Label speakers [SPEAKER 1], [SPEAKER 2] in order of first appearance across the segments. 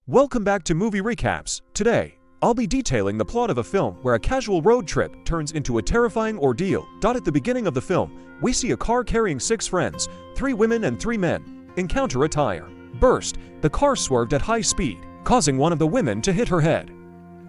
[SPEAKER 1] Welcome back to Movie Recaps. Today, I'll be detailing the plot of a film where a casual road trip turns into a terrifying ordeal. At the beginning of the film, we see a car carrying 6 friends, 3 women and 3 men, encounter a tire burst. The car swerved at high speed, causing one of the women to hit her head.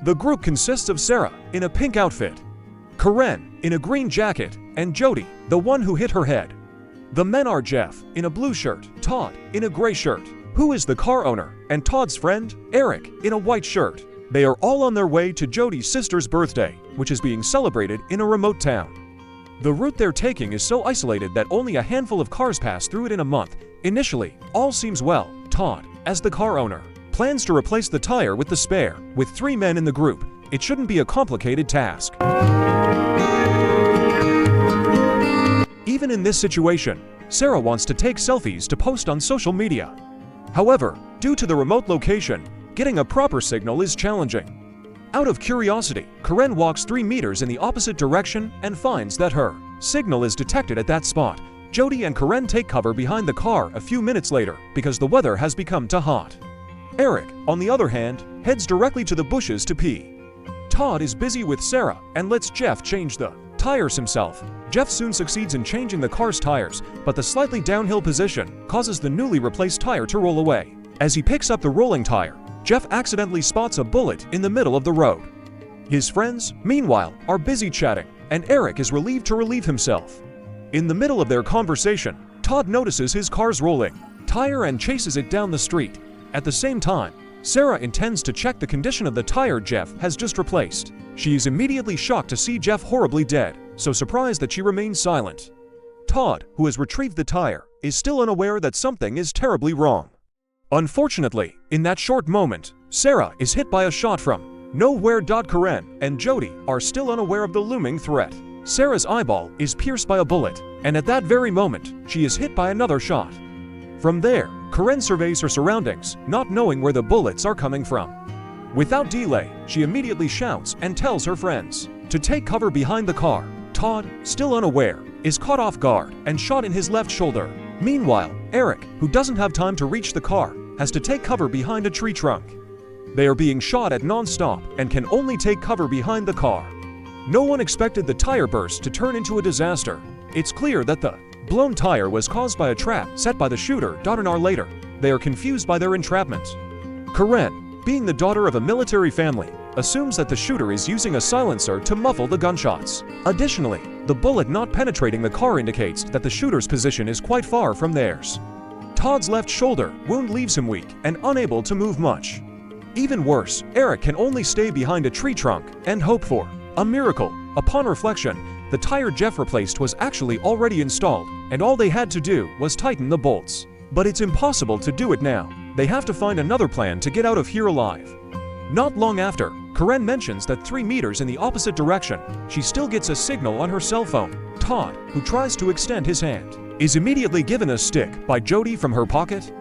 [SPEAKER 1] The group consists of Sarah, in a pink outfit, Karen, in a green jacket, and Jody, the one who hit her head. The men are Jeff, in a blue shirt, Todd, in a gray shirt, who is the car owner, and Todd's friend, Eric, in a white shirt. They are all on their way to Jody's sister's birthday, which is being celebrated in a remote town. The route they're taking is so isolated that only a handful of cars pass through it in a month. Initially, all seems well. Todd, as the car owner, plans to replace the tire with the spare. With 3 men in the group, it shouldn't be a complicated task. Even in this situation, Sarah wants to take selfies to post on social media. However, due to the remote location, getting a proper signal is challenging. Out of curiosity, Karen walks 3 meters in the opposite direction and finds that her signal is detected at that spot. Jody and Karen take cover behind the car a few minutes later because the weather has become too hot. Eric, on the other hand, heads directly to the bushes to pee. Todd is busy with Sarah and lets Jeff change the tires himself. Jeff soon succeeds in changing the car's tires, but the slightly downhill position causes the newly replaced tire to roll away. As he picks up the rolling tire, Jeff accidentally spots a bullet in the middle of the road. His friends, meanwhile, are busy chatting, and Eric is relieved to relieve himself. In the middle of their conversation, Todd notices his car's rolling tire and chases it down the street. At the same time, Sarah intends to check the condition of the tire Jeff has just replaced. She is immediately shocked to see Jeff horribly dead, so surprised that she remains silent. Todd, who has retrieved the tire, is still unaware that something is terribly wrong. Unfortunately, in that short moment, Sarah is hit by a shot from nowhere. Karen and Jody are still unaware of the looming threat. Sarah's eyeball is pierced by a bullet, and at that very moment, she is hit by another shot. From there, Karen surveys her surroundings, not knowing where the bullets are coming from. Without delay, she immediately shouts and tells her friends to take cover behind the car. Todd, still unaware, is caught off guard and shot in his left shoulder. Meanwhile, Eric, who doesn't have time to reach the car, has to take cover behind a tree trunk. They are being shot at non-stop and can only take cover behind the car. No one expected the tire burst to turn into a disaster. It's clear that the blown tire was caused by a trap set by the shooter. An hour later, they are confused by their entrapment. Karen, being the daughter of a military family, assumes that the shooter is using a silencer to muffle the gunshots. Additionally, the bullet not penetrating the car indicates that the shooter's position is quite far from theirs. Todd's left shoulder wound leaves him weak and unable to move much. Even worse, Eric can only stay behind a tree trunk and hope for a miracle. Upon reflection, the tire Jeff replaced was actually already installed, and all they had to do was tighten the bolts. But it's impossible to do it now. They have to find another plan to get out of here alive. Not long after, Karen mentions that 3 meters in the opposite direction, she still gets a signal on her cell phone. Todd, who tries to extend his hand, is immediately given a stick by Jody from her pocket.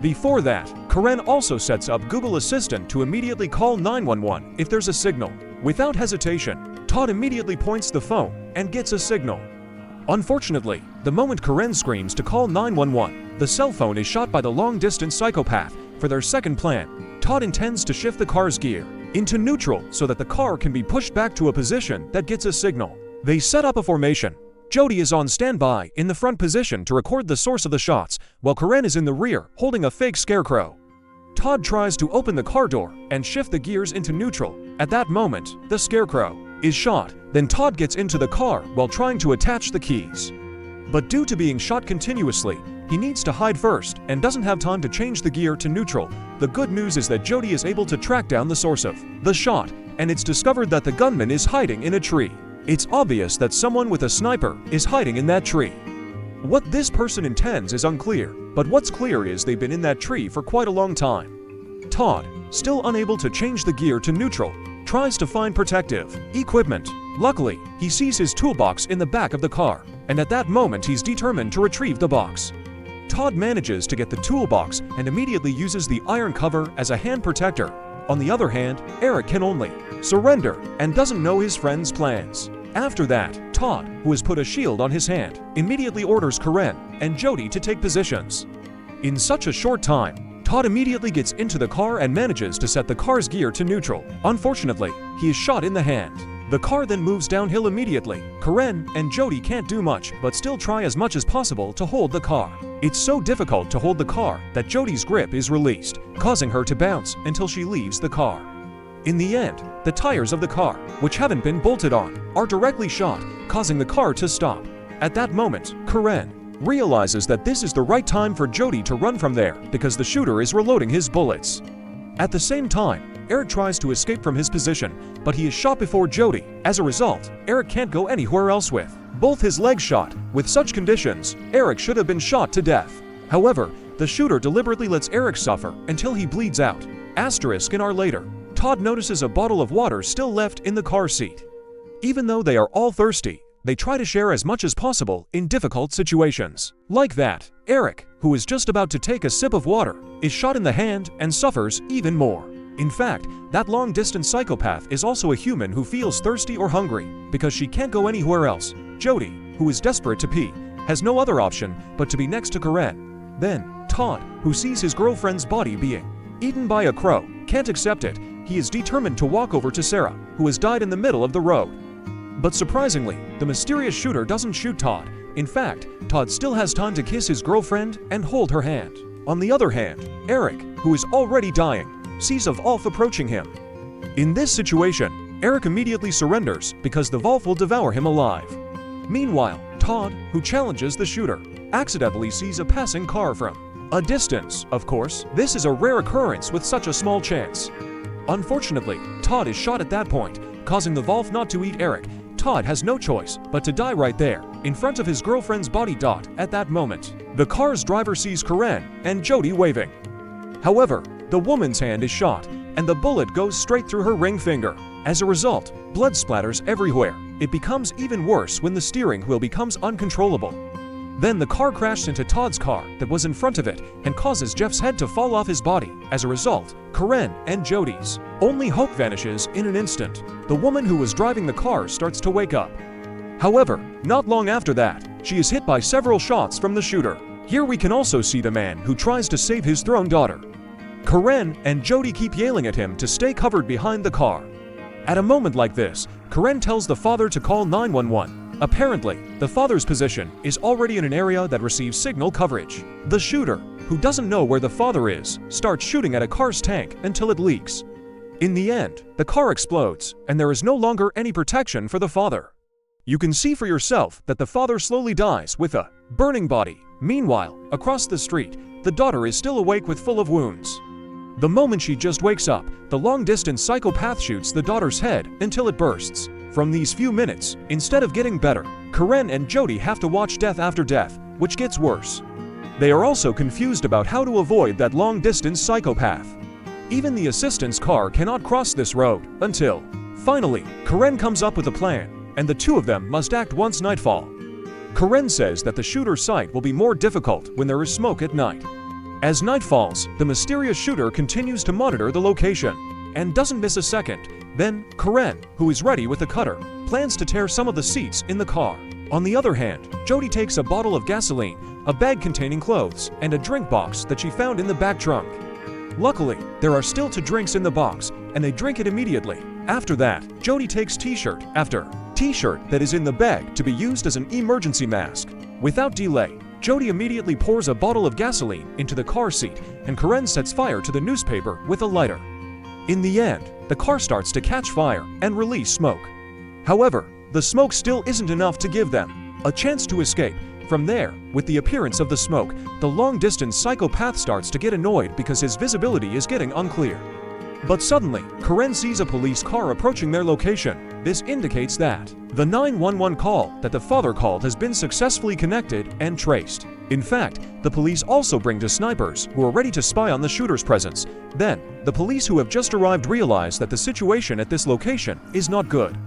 [SPEAKER 1] Before that, Karen also sets up Google Assistant to immediately call 911 if there's a signal. Without hesitation, Todd immediately points the phone and gets a signal. Unfortunately, the moment Karen screams to call 911, the cell phone is shot by the long-distance psychopath. For their second plan, Todd intends to shift the car's gear into neutral so that the car can be pushed back to a position that gets a signal. They set up a formation. Jody is on standby in the front position to record the source of the shots, while Karen is in the rear holding a fake scarecrow. Todd tries to open the car door and shift the gears into neutral. At that moment, the scarecrow is shot. Then Todd gets into the car while trying to attach the keys. But due to being shot continuously, he needs to hide first and doesn't have time to change the gear to neutral. The good news is that Jody is able to track down the source of the shot, and it's discovered that the gunman is hiding in a tree. It's obvious that someone with a sniper is hiding in that tree. What this person intends is unclear, but what's clear is they've been in that tree for quite a long time. Todd, still unable to change the gear to neutral, tries to find protective equipment. Luckily, he sees his toolbox in the back of the car, and at that moment he's determined to retrieve the box. Todd manages to get the toolbox and immediately uses the iron cover as a hand protector. On the other hand, Eric can only surrender and doesn't know his friend's plans. After that, Todd, who has put a shield on his hand, immediately orders Karen and Jody to take positions. In such a short time, Todd immediately gets into the car and manages to set the car's gear to neutral. Unfortunately, he is shot in the hand. The car then moves downhill immediately. Karen and Jody can't do much, but still try as much as possible to hold the car. It's so difficult to hold the car that Jody's grip is released, causing her to bounce until she leaves the car. In the end, the tires of the car, which haven't been bolted on, are directly shot, causing the car to stop. At that moment, Karen realizes that this is the right time for Jody to run from there because the shooter is reloading his bullets. At the same time, Eric tries to escape from his position, but he is shot before Jody. As a result, Eric can't go anywhere else with both his legs shot. With such conditions, Eric should have been shot to death. However, the shooter deliberately lets Eric suffer until he bleeds out. An hour later, Todd notices a bottle of water still left in the car seat. Even though they are all thirsty, they try to share as much as possible in difficult situations. Like that, Eric, who is just about to take a sip of water, is shot in the hand and suffers even more. In fact, that long-distance psychopath is also a human who feels thirsty or hungry because she can't go anywhere else. Jody, who is desperate to pee, has no other option but to be next to Karen. Then, Todd, who sees his girlfriend's body being eaten by a crow, can't accept it. He is determined to walk over to Sarah, who has died in the middle of the road. But surprisingly, the mysterious shooter doesn't shoot Todd. In fact, Todd still has time to kiss his girlfriend and hold her hand. On the other hand, Eric, who is already dying, sees a wolf approaching him. In this situation, Eric immediately surrenders because the wolf will devour him alive. Meanwhile, Todd, who challenges the shooter, accidentally sees a passing car from a distance. Of course, this is a rare occurrence with such a small chance. Unfortunately, Todd is shot at that point, causing the wolf not to eat Eric. Todd has no choice but to die right there, in front of his girlfriend's body. At that moment, the car's driver sees Karen and Jody waving. However, the woman's hand is shot, and the bullet goes straight through her ring finger. As a result, blood splatters everywhere. It becomes even worse when the steering wheel becomes uncontrollable. Then the car crashed into Todd's car that was in front of it and causes Jeff's head to fall off his body. As a result, Karen and Jody's only hope vanishes in an instant. The woman who was driving the car starts to wake up. However, not long after that, she is hit by several shots from the shooter. Here we can also see the man who tries to save his thrown daughter. Karen and Jody keep yelling at him to stay covered behind the car. At a moment like this, Karen tells the father to call 911. Apparently, the father's position is already in an area that receives signal coverage. The shooter, who doesn't know where the father is, starts shooting at a car's tank until it leaks. In the end, the car explodes, and there is no longer any protection for the father. You can see for yourself that the father slowly dies with a burning body. Meanwhile, across the street, the daughter is still awake with full of wounds. The moment she just wakes up, the long-distance psychopath shoots the daughter's head until it bursts. From these few minutes, instead of getting better, Karen and Jody have to watch death after death, which gets worse. They are also confused about how to avoid that long-distance psychopath. Even the assistant's car cannot cross this road until, finally, Karen comes up with a plan, and the two of them must act once nightfall. Karen says that the shooter's sight will be more difficult when there is smoke at night. As night falls, the mysterious shooter continues to monitor the location and doesn't miss a second. Then, Karen, who is ready with a cutter, plans to tear some of the seats in the car. On the other hand, Jody takes a bottle of gasoline, a bag containing clothes, and a drink box that she found in the back trunk. Luckily, there are still 2 drinks in the box, and they drink it immediately. After that, Jody takes t-shirt after t-shirt that is in the bag to be used as an emergency mask. Without delay, Jody immediately pours a bottle of gasoline into the car seat, and Karen sets fire to the newspaper with a lighter. In the end, the car starts to catch fire and release smoke. However, the smoke still isn't enough to give them a chance to escape. From there, with the appearance of the smoke, the long-distance psychopath starts to get annoyed because his visibility is getting unclear. But suddenly, Karen sees a police car approaching their location. This indicates that the 911 call that the father called has been successfully connected and traced. In fact, the police also bring 2 snipers who are ready to spy on the shooter's presence. Then, the police who have just arrived realize that the situation at this location is not good.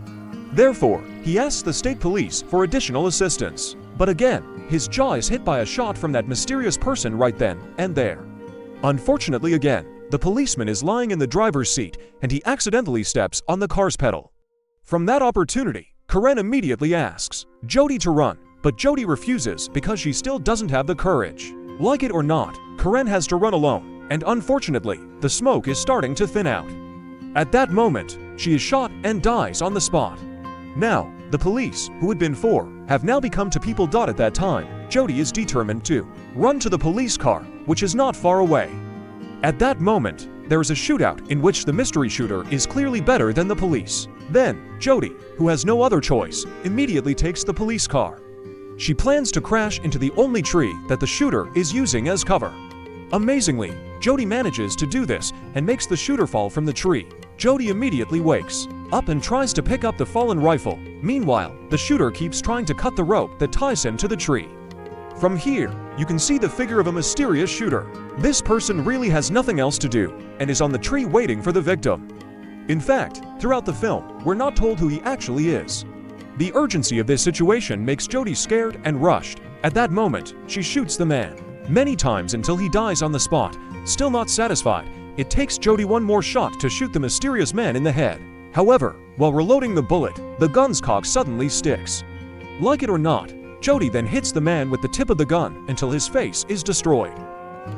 [SPEAKER 1] Therefore, he asks the state police for additional assistance. But again, his jaw is hit by a shot from that mysterious person right then and there. Unfortunately again, the policeman is lying in the driver's seat and he accidentally steps on the car's pedal. From that opportunity, Karen immediately asks Jody to run, but Jody refuses because she still doesn't have the courage. Like it or not, Karen has to run alone. and unfortunately, the smoke is starting to thin out. At that moment, she is shot and dies on the spot. Now, the police, who had been four, have now become two people. At that time, Jody is determined to run to the police car, which is not far away. At that moment, there is a shootout in which the mystery shooter is clearly better than the police. Then, Jody, who has no other choice, immediately takes the police car. She plans to crash into the only tree that the shooter is using as cover. Amazingly, Jody manages to do this and makes the shooter fall from the tree. Jody immediately wakes up and tries to pick up the fallen rifle. Meanwhile, the shooter keeps trying to cut the rope that ties him to the tree. From here, you can see the figure of a mysterious shooter. This person really has nothing else to do and is on the tree waiting for the victim. In fact, throughout the film, we're not told who he actually is. The urgency of this situation makes Jody scared and rushed. At that moment, she shoots the man many times until he dies on the spot. Still not satisfied, it takes Jody one more shot to shoot the mysterious man in the head. However, while reloading the bullet, the gun's cock suddenly sticks. Like it or not, Jody then hits the man with the tip of the gun until his face is destroyed.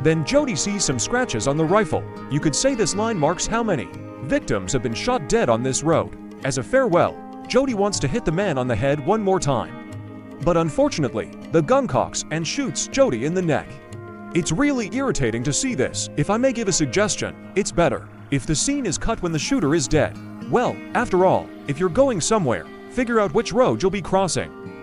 [SPEAKER 1] Then Jody sees some scratches on the rifle. You could say this line marks how many victims have been shot dead on this road. As a farewell, Jody wants to hit the man on the head one more time. But unfortunately, the gun cocks and shoots Jody in the neck. It's really irritating to see this. If I may give a suggestion, it's better if the scene is cut when the shooter is dead. Well, after all, if you're going somewhere, figure out which road you'll be crossing.